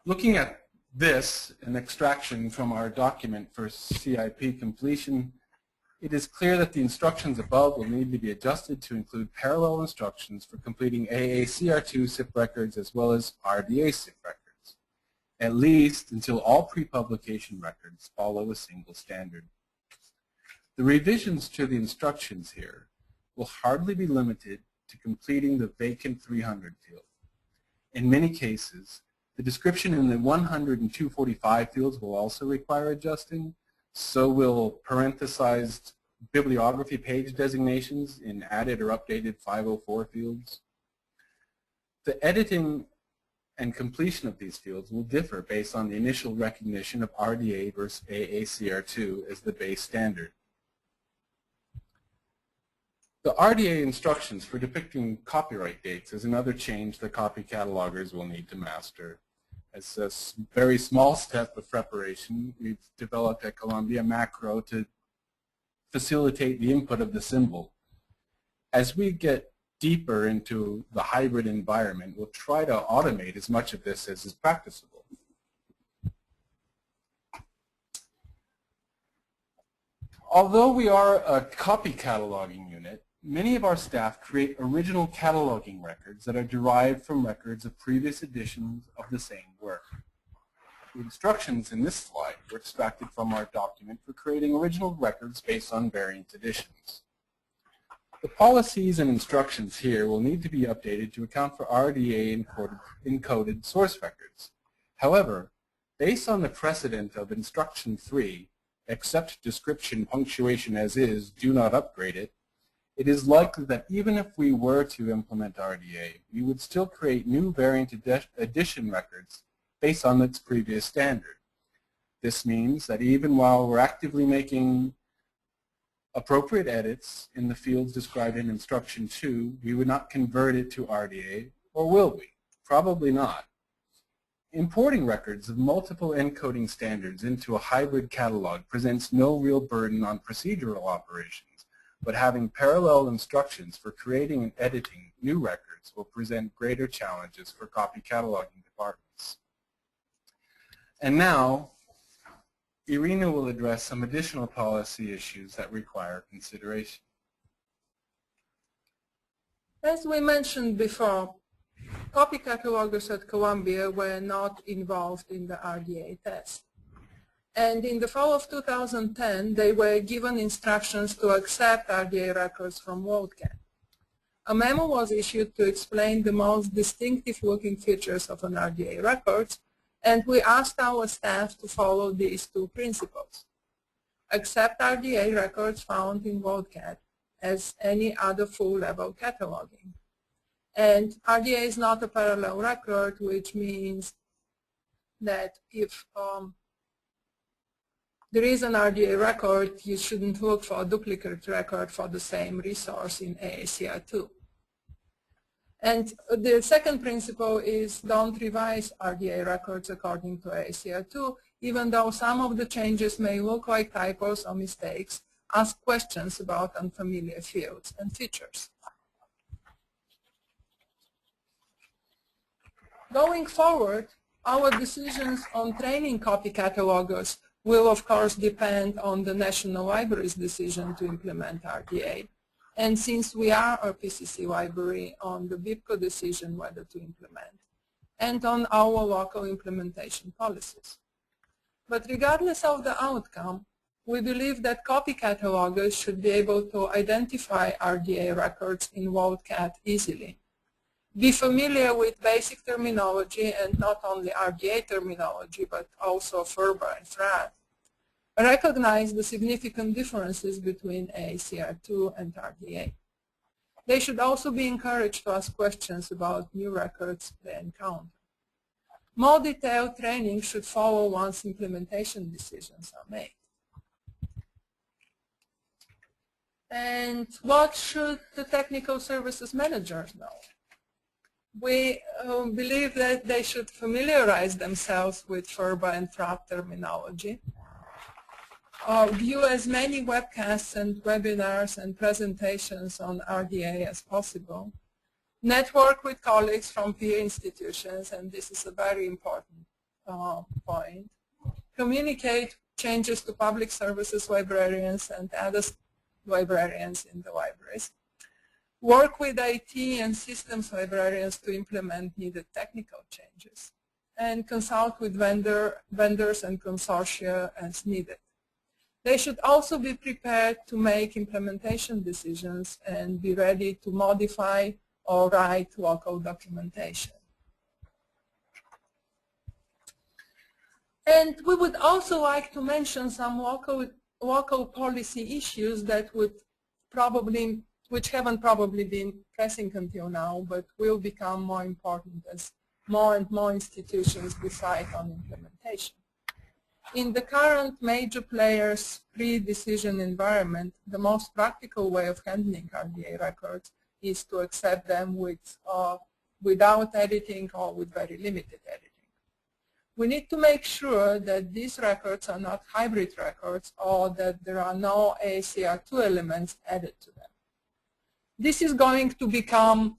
Looking at this, an extraction from our document for CIP completion, it is clear that the instructions above will need to be adjusted to include parallel instructions for completing AACR2 SIP records as well as RDA SIP records. at least until all pre-publication records follow a single standard. The revisions to the instructions here will hardly be limited to completing the vacant 300 field. In many cases, the description in the 100 and 245 fields will also require adjusting, so will parenthesized bibliography page designations in added or updated 504 fields. The editing and completion of these fields will differ based on the initial recognition of RDA versus AACR2 as the base standard. The RDA instructions for depicting copyright dates is another change that copy catalogers will need to master. As a very small step of preparation, we've developed at Columbia macro to facilitate the input of the symbol. As we get deeper into the hybrid environment, we'll try to automate as much of this as is practicable. Although we are a copy cataloging unit, many of our staff create original cataloging records that are derived from records of previous editions of the same work. The instructions in this slide were extracted from our document for creating original records based on variant editions. The policies and instructions here will need to be updated to account for RDA encoded source records. However, based on the precedent of Instruction 3, accept description punctuation as is, do not upgrade it, it is likely that even if we were to implement RDA, we would still create new variant edition records based on its previous standard. This means that even while we're actively making appropriate edits in the fields described in Instruction 2, we would not convert it to RDA, or will we? Probably not. Importing records of multiple encoding standards into a hybrid catalog presents no real burden on procedural operations, but having parallel instructions for creating and editing new records will present greater challenges for copy cataloging departments. And now, Irina will address some additional policy issues that require consideration. As we mentioned before, copy catalogers at Columbia were not involved in the RDA test. And in the fall of 2010, they were given instructions to accept RDA records from WorldCat. A memo was issued to explain the most distinctive looking features of an RDA record, and we asked our staff to follow these two principles. Accept RDA records found in WorldCat as any other full-level cataloging. And RDA is not a parallel record, which means that if there is an RDA record, you shouldn't look for a duplicate record for the same resource in AACR2. And the second principle is don't revise RDA records according to AACR2, even though some of the changes may look like typos or mistakes. Ask questions about unfamiliar fields and features. Going forward, our decisions on training copy catalogers will of course depend on the National Library's decision to implement RDA. And since we are a PCC library, on the BibCo decision whether to implement, and on our local implementation policies. But regardless of the outcome, we believe that copy catalogers should be able to identify RDA records in WorldCat easily. Be familiar with basic terminology, and not only RDA terminology, but also FRBA and FRAD. Recognize the significant differences between AACR2 and RDA. They should also be encouraged to ask questions about new records they encounter. More detailed training should follow once implementation decisions are made. And what should the technical services managers know? We believe that they should familiarize themselves with FRBA and FRAD terminology. View as many webcasts and webinars and presentations on RDA as possible. Network with colleagues from peer institutions, and this is a very important point. Communicate changes to public services librarians and other librarians in the libraries. Work with IT and systems librarians to implement needed technical changes. and consult with vendors and consortia as needed. They should also be prepared to make implementation decisions and be ready to modify or write local documentation. And we would also like to mention some local policy issues that which haven't probably been pressing until now, but will become more important as more and more institutions decide on implementation. In the current major players' pre-decision environment, the most practical way of handling RDA records is to accept them without editing or with very limited editing. We need to make sure that these records are not hybrid records or that there are no ACR2 elements added to them. This is going to become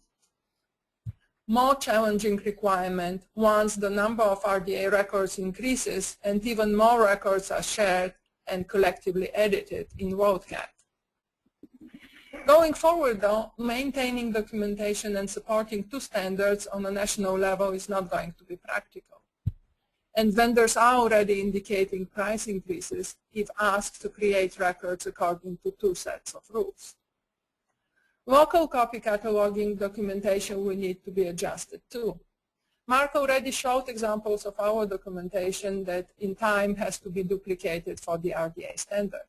more challenging requirement once the number of RDA records increases and even more records are shared and collectively edited in WorldCat. Going forward though, maintaining documentation and supporting two standards on a national level is not going to be practical. And vendors are already indicating price increases if asked to create records according to two sets of rules. Local copy cataloging documentation will need to be adjusted too. Mark already showed examples of our documentation that in time has to be duplicated for the RDA standard.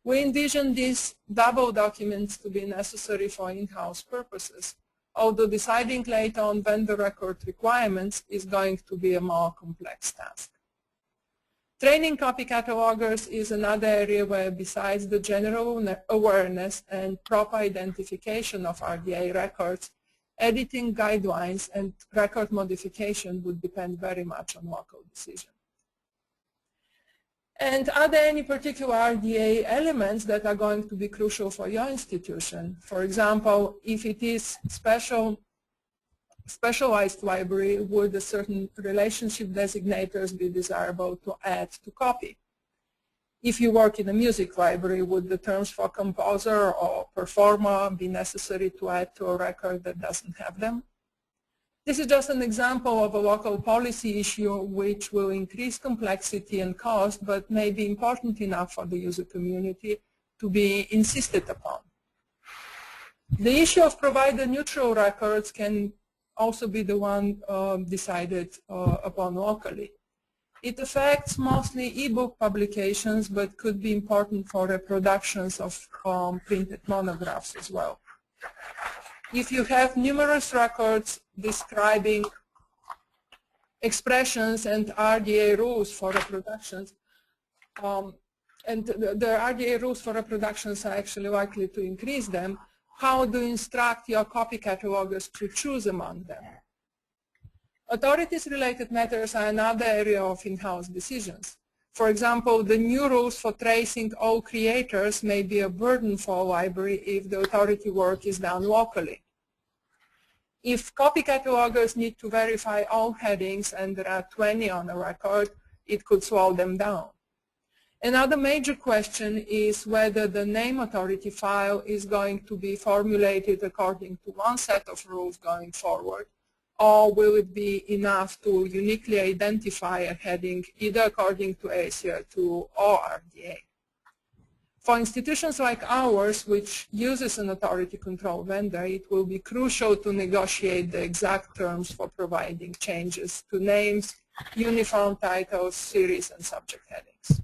We envision these double documents to be necessary for in-house purposes, although deciding later on vendor record requirements is going to be a more complex task. Training copy catalogers is another area where, besides the general awareness and proper identification of RDA records, editing guidelines and record modification would depend very much on local decision. And are there any particular RDA elements that are going to be crucial for your institution? For example, if it is specialized library, would a certain relationship designators be desirable to add to copy? If you work in a music library, would the terms for composer or performer be necessary to add to a record that doesn't have them? This is just an example of a local policy issue which will increase complexity and cost, but may be important enough for the user community to be insisted upon. The issue of provider-neutral records can also be the one decided upon locally. It affects mostly e-book publications, but could be important for reproductions of printed monographs as well. If you have numerous records describing expressions and RDA rules for reproductions, and the RDA rules for reproductions are actually likely to increase them, how do you instruct your copy catalogers to choose among them? Authorities-related matters are another area of in-house decisions. For example, the new rules for tracing all creators may be a burden for a library if the authority work is done locally. If copy catalogers need to verify all headings and there are 20 on a record, it could slow them down. Another major question is whether the name authority file is going to be formulated according to one set of rules going forward, or will it be enough to uniquely identify a heading either according to ACR2 or RDA. For institutions like ours, which uses an authority control vendor, it will be crucial to negotiate the exact terms for providing changes to names, uniform titles, series, and subject headings.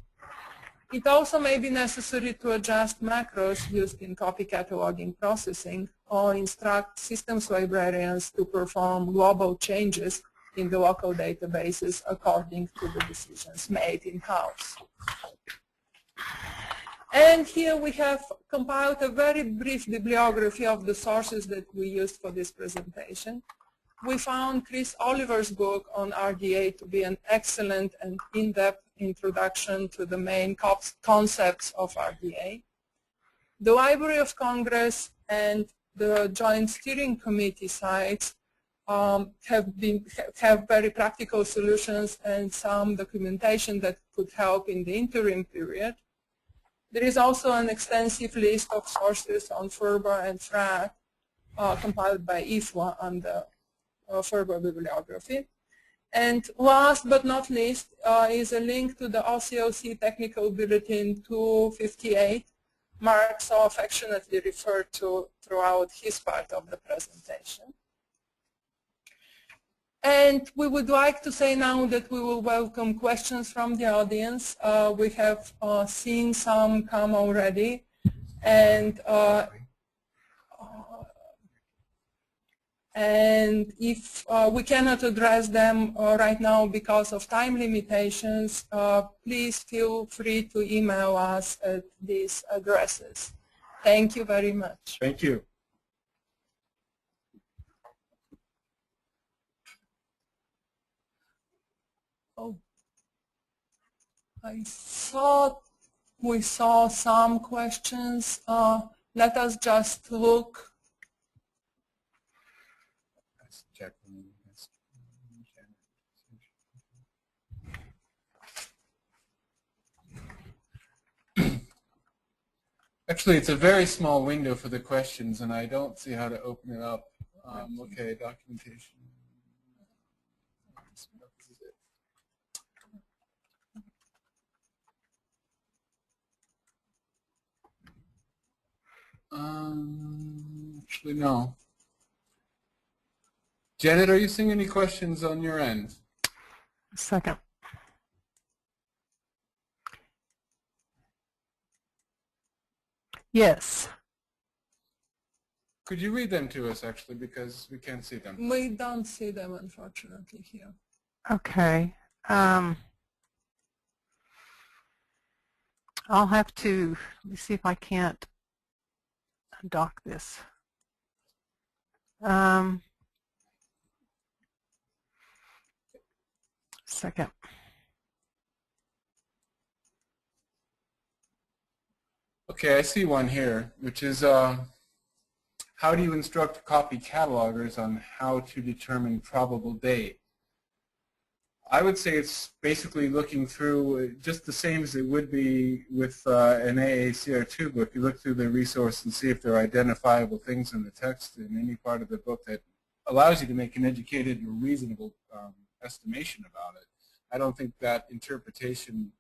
It also may be necessary to adjust macros used in copy cataloging processing or instruct systems librarians to perform global changes in the local databases according to the decisions made in-house. And here we have compiled a very brief bibliography of the sources that we used for this presentation. We found Chris Oliver's book on RDA to be an excellent and in-depth introduction to the main concepts of RDA. The Library of Congress and the Joint Steering Committee sites have very practical solutions and some documentation that could help in the interim period. There is also an extensive list of sources on Ferber and FRAC compiled by IFWA on the Ferber bibliography. And last but not least is a link to the OCLC Technical Bulletin 258. Mark so affectionately referred to throughout his part of the presentation. And we would like to say now that we will welcome questions from the audience. We have seen some come already. And if we cannot address them right now because of time limitations, please feel free to email us at these addresses. Thank you very much. Thank you. Oh, I thought we saw some questions. Let us just look. Actually, it's a very small window for the questions, and I don't see how to open it up. Okay, documentation. Actually, no. Janet, are you seeing any questions on your end? A second. Yes. Could you read them to us, actually, because we can't see them? We don't see them, unfortunately, here. Okay. I'll have to, let me see if I can't undock this. Second. Okay, I see one here, which is how do you instruct copy catalogers on how to determine probable date? I would say it's basically looking through just the same as it would be with an AACR2 book. You look through the resource and see if there are identifiable things in the text in any part of the book that allows you to make an educated or reasonable estimation about it. I don't think that interpretation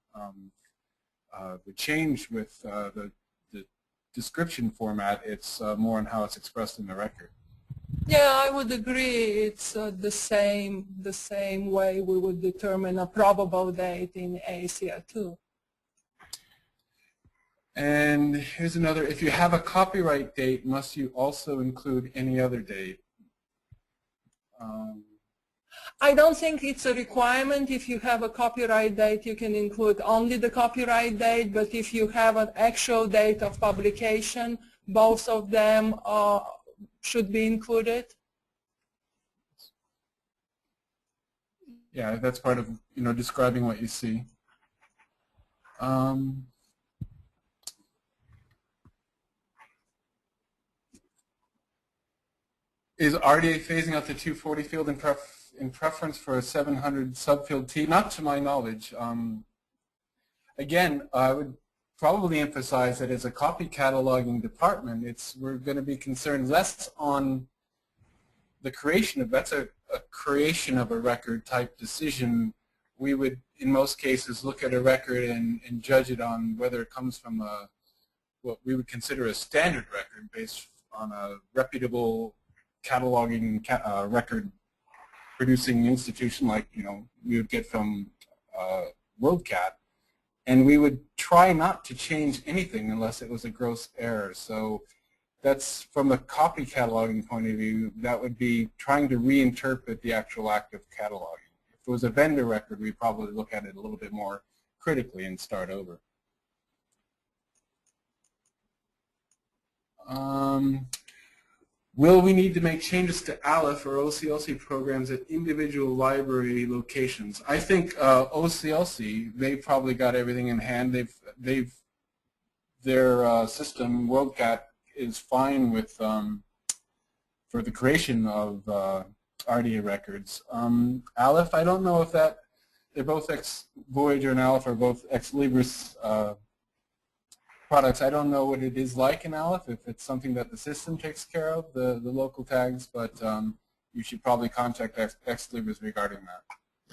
would change with the description format. It's more on how it's expressed in the record. Yeah, I would agree. It's the same way we would determine a probable date in AACR2. And here's another. If you have a copyright date, must you also include any other date? I don't think it's a requirement. If you have a copyright date, you can include only the copyright date. But if you have an actual date of publication, both of them should be included. Yeah, that's part of describing what you see. Is RDA phasing out the 240 field in preference for a 700 subfield T? Not to my knowledge. Again, I would probably emphasize that as a copy cataloging department, we're going to be concerned less on the creation of, that's a creation of a record type decision. We would, in most cases, look at a record and judge it on whether it comes from what we would consider a standard record based on a reputable cataloging record producing institution like we would get from WorldCat, and we would try not to change anything unless it was a gross error. So that's from a copy cataloging point of view, that would be trying to reinterpret the actual act of cataloging. If it was a vendor record, we'd probably look at it a little bit more critically and start over. Will we need to make changes to ALIF or OCLC programs at individual library locations? I think OCLC, they probably got everything in hand. Their system, WorldCat, is fine with for the creation of RDA records. ALIF, I don't know if they're both ex-Voyager and ALIF are both ex-Libris products. I don't know what it is like in ALIF, if it's something that the system takes care of, the local tags, but you should probably contact ex-Libris regarding that.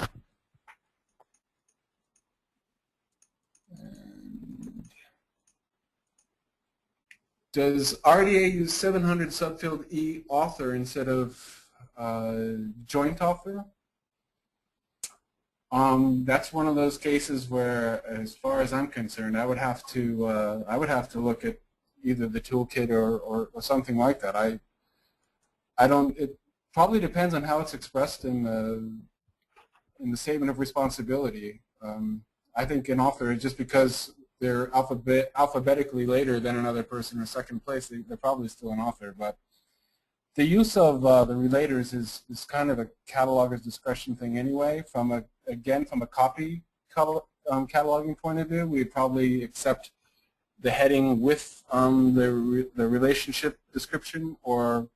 Does RDA use 700 subfield E author instead of joint author? That's one of those cases where, as far as I'm concerned, I would have to look at either the toolkit or something like that. I don't. It probably depends on how it's expressed in the statement of responsibility. I think an author, just because they're alphabetically later than another person or second place, they're probably still an author. But the use of the relators is kind of a cataloger's discretion thing anyway. Again, from a copy cataloging point of view, we'd probably accept the heading with the relationship description or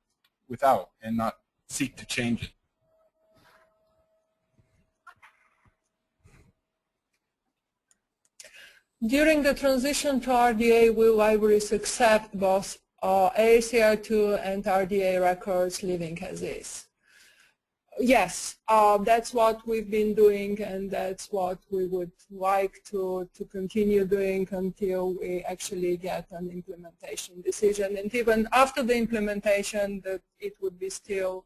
without, and not seek to change it. During the transition to RDA, will libraries accept both AACR2 and RDA records living as is? Yes, that's what we've been doing, and that's what we would like to continue doing until we actually get an implementation decision. And even after the implementation, that it would be still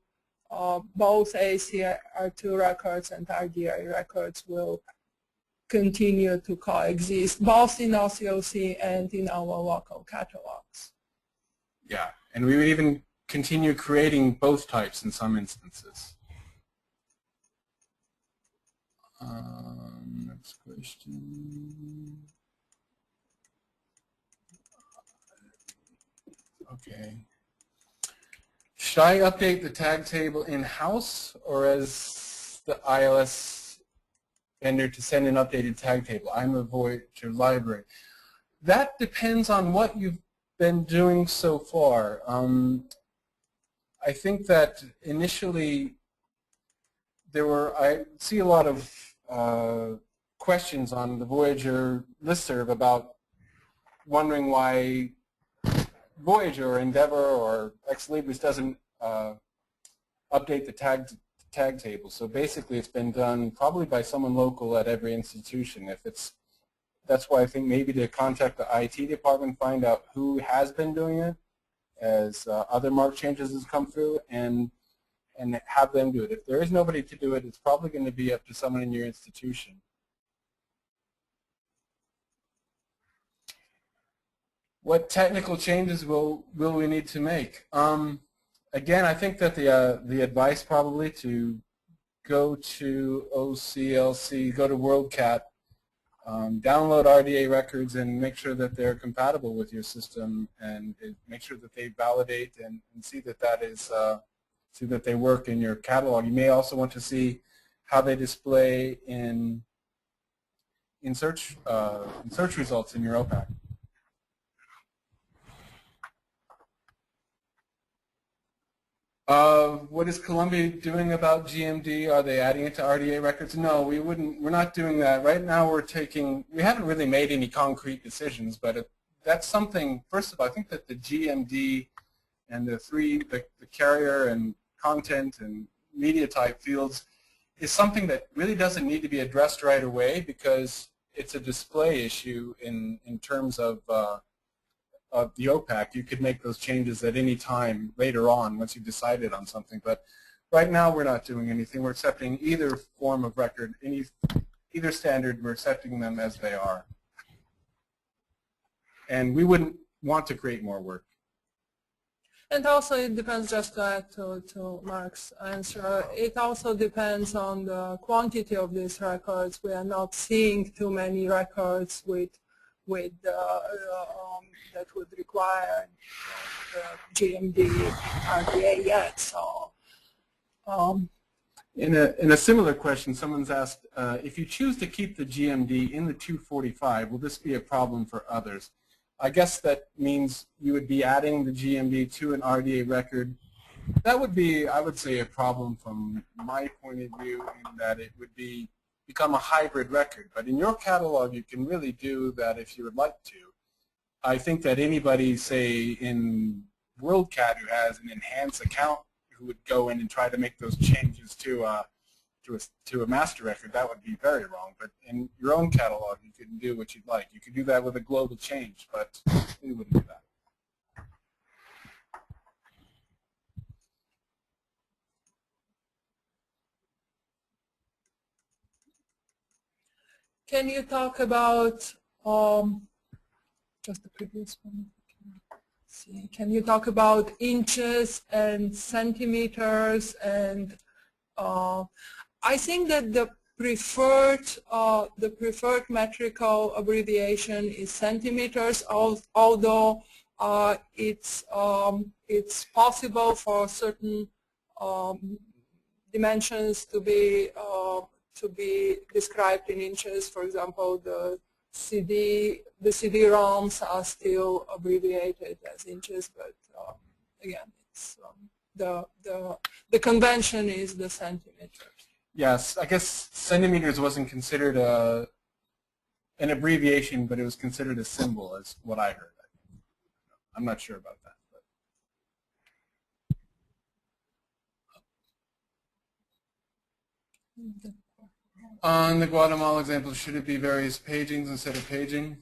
both AACR2 records and RDA records will continue to coexist, both in OCLC and in our local catalogs. Yeah, and we would even continue creating both types in some instances. Next question. Okay. Should I update the tag table in-house or as the ILS vendor to send an updated tag table? I'm a Voyager library. That depends on what you've been doing so far. I think that initially I see a lot of questions on the Voyager listserv about wondering why Voyager or Endeavor or Ex Libris doesn't update the tag table. So basically it's been done probably by someone local at every institution. That's why I think maybe to contact the IT department, find out who has been doing it as other mark changes has come through, and have them do it. If there is nobody to do it, it's probably going to be up to someone in your institution. What technical changes will we need to make? Again, I think that the advice probably to go to OCLC, go to WorldCat, download RDA records and make sure that they're compatible with your system, and make sure that they validate and see that see that they work in your catalog. You may also want to see how they display in search results in your OPAC. What is Columbia doing about GMD? Are they adding it to RDA records? No, we're not doing that. Right now we haven't really made any concrete decisions, but that's something, first of all, I think that the GMD and the carrier and content and media type fields is something that really doesn't need to be addressed right away, because it's a display issue in terms of the OPAC. You could make those changes at any time later on once you've decided on something. But right now we're not doing anything. We're accepting either form of record, either standard, we're accepting them as they are. And we wouldn't want to create more work. And also it depends, just to add to Mark's answer, it also depends on the quantity of these records. We are not seeing too many records that would require the GMD RDA yet. So, in a similar question, someone's asked, if you choose to keep the GMD in the 245, will this be a problem for others? I guess that means you would be adding the GMD to an RDA record. That would be, I would say, a problem from my point of view, in that it would become a hybrid record. But in your catalog, you can really do that if you would like to. I think that anybody, say, in WorldCat who has an enhanced account, who would go in and try to make those changes to to a master record, that would be very wrong. But in your own catalog, you can do what you'd like. You could do that with a global change, but we wouldn't do that. Can you talk about just the previous one? See, can you talk about inches and centimeters? And I think that the preferred metrical abbreviation is centimeters, although it's possible for certain dimensions to be described in inches. For example, the CD-ROMs are still abbreviated as inches, but again, it's the convention is the centimeters. Yes, I guess centimeters wasn't considered an abbreviation, but it was considered a symbol, is what I heard. I'm not sure about that. But. On the Guatemala example, should it be various pagings instead of paging?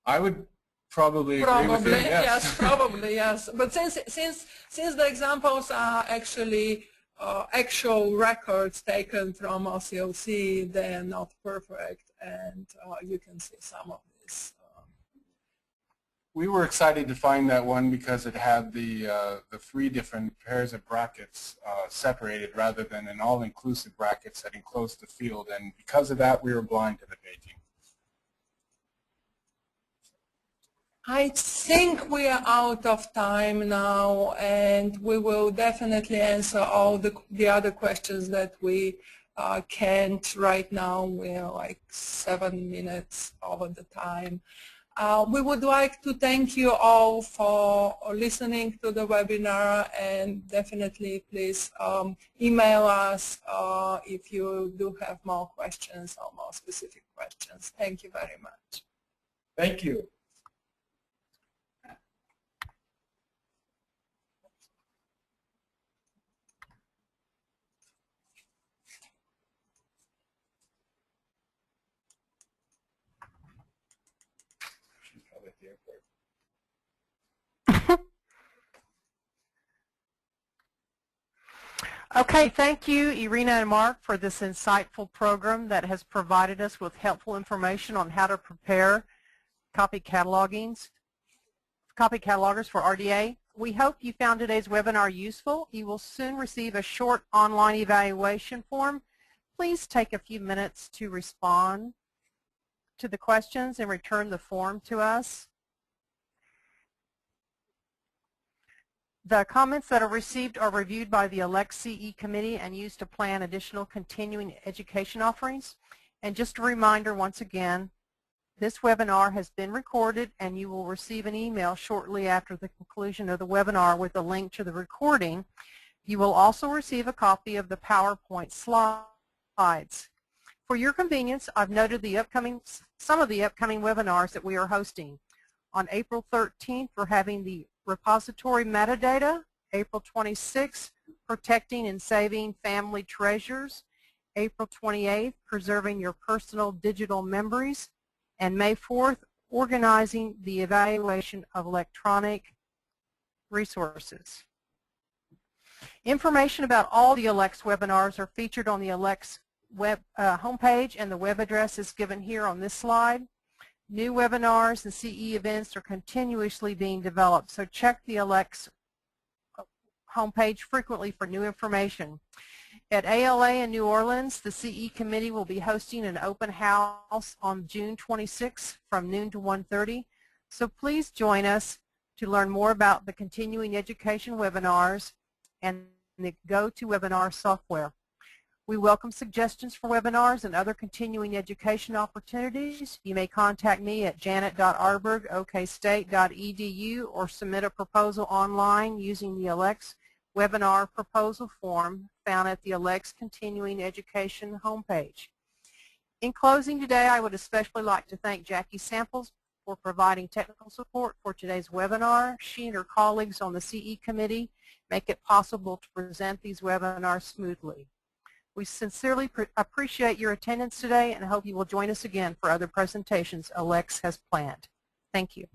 I would probably agree with you, yes. Probably, yes. But since the examples are actually actual records taken from OCLC, they're not perfect, and you can see some of this. We were excited to find that one because it had the 3 different pairs of brackets separated rather than an all-inclusive brackets that enclosed the field, and because of that we were blind to the paging. I think we are out of time now, and we will definitely answer all the other questions that we can't right now. We're like 7 minutes over the time. We would like to thank you all for listening to the webinar, and definitely please email us if you do have more questions or more specific questions. Thank you very much. Thank you. Okay, thank you, Irina and Mark, for this insightful program that has provided us with helpful information on how to prepare copy catalogers for RDA. We hope you found today's webinar useful. You will soon receive a short online evaluation form. Please take a few minutes to respond to the questions and return the form to us. The comments that are received are reviewed by the ALCTS committee and used to plan additional continuing education offerings. And just a reminder once again, this webinar has been recorded and you will receive an email shortly after the conclusion of the webinar with a link to the recording. You will also receive a copy of the PowerPoint slides. For your convenience, I've noted some of the upcoming webinars that we are hosting. On April 13th, we're having the Repository Metadata, April 26th, Protecting and Saving Family Treasures, April 28th, Preserving Your Personal Digital Memories, and May 4th, Organizing the Evaluation of Electronic Resources. Information about all the ALCTS webinars are featured on the ALCTS web homepage, and the web address is given here on this slide. New webinars and CE events are continuously being developed, so check the ALCTS homepage frequently for new information. At ALA in New Orleans, the CE committee will be hosting an open house on June 26th from noon to 1:30, so please join us to learn more about the continuing education webinars and the GoToWebinar software. We welcome suggestions for webinars and other continuing education opportunities. You may contact me at janet.arberg@okstate.edu or submit a proposal online using the ALCTS webinar proposal form found at the ALCTS Continuing Education homepage. In closing today, I would especially like to thank Jackie Samples for providing technical support for today's webinar. She and her colleagues on the CE committee make it possible to present these webinars smoothly. We sincerely appreciate your attendance today and hope you will join us again for other presentations Alex has planned. Thank you.